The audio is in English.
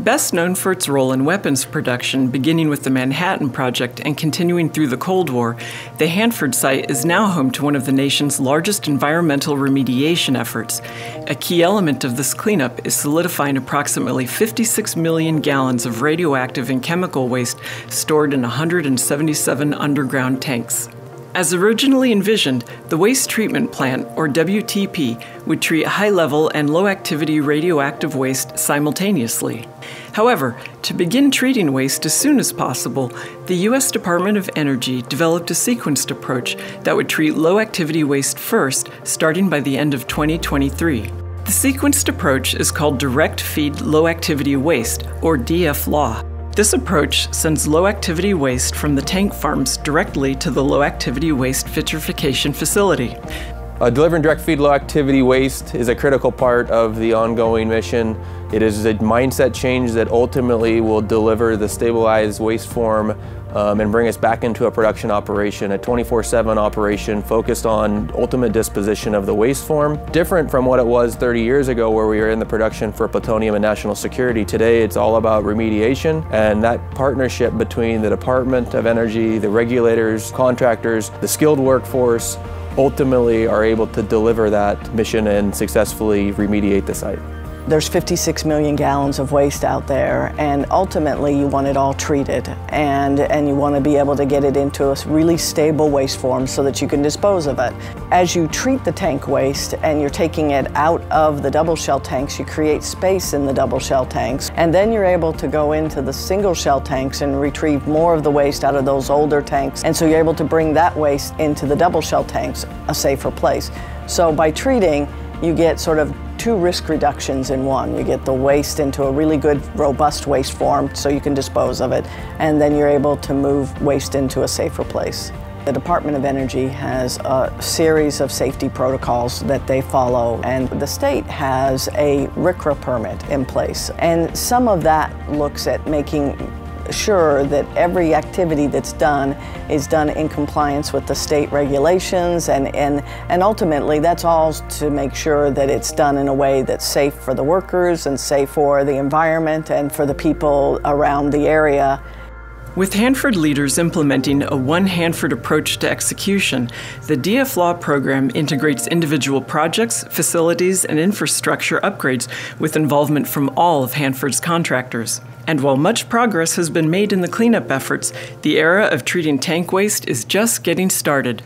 Best known for its role in weapons production, beginning with the Manhattan Project and continuing through the Cold War, the Hanford site is now home to one of the nation's largest environmental remediation efforts. A key element of this cleanup is solidifying approximately 56 million gallons of radioactive and chemical waste stored in 177 underground tanks. As originally envisioned, the Waste Treatment Plant, or WTP, would treat high-level and low-activity radioactive waste simultaneously. However, to begin treating waste as soon as possible, the U.S. Department of Energy developed a sequenced approach that would treat low-activity waste first, starting by the end of 2023. The sequenced approach is called Direct Feed Low-Activity Waste, or DFLAW. This approach sends low-activity waste from the tank farms directly to the low-activity waste vitrification facility. Delivering direct feed low-activity waste is a critical part of the ongoing mission. It is a mindset change that ultimately will deliver the stabilized waste form and bring us back into a production operation, a 24/7 operation focused on ultimate disposition of the waste form. Different from what it was 30 years ago where we were in the production for plutonium and national security. Today it's all about remediation, and that partnership between the Department of Energy, the regulators, contractors, the skilled workforce ultimately are able to deliver that mission and successfully remediate the site. There's 56 million gallons of waste out there, and ultimately you want it all treated, and you want to be able to get it into a really stable waste form so that you can dispose of it. As you treat the tank waste and you're taking it out of the double shell tanks, you create space in the double shell tanks, and then you're able to go into the single shell tanks and retrieve more of the waste out of those older tanks, and so you're able to bring that waste into the double shell tanks, a safer place. So by treating, you get sort of two risk reductions in one. You get the waste into a really good, robust waste form so you can dispose of it, and then you're able to move waste into a safer place. The Department of Energy has a series of safety protocols that they follow, and the state has a RCRA permit in place. And some of that looks at making sure that every activity that's done is done in compliance with the state regulations, and ultimately that's all to make sure that it's done in a way that's safe for the workers and safe for the environment and for the people around the area. With Hanford leaders implementing a one Hanford approach to execution, the DFLAW program integrates individual projects, facilities, and infrastructure upgrades with involvement from all of Hanford's contractors. And while much progress has been made in the cleanup efforts, the era of treating tank waste is just getting started.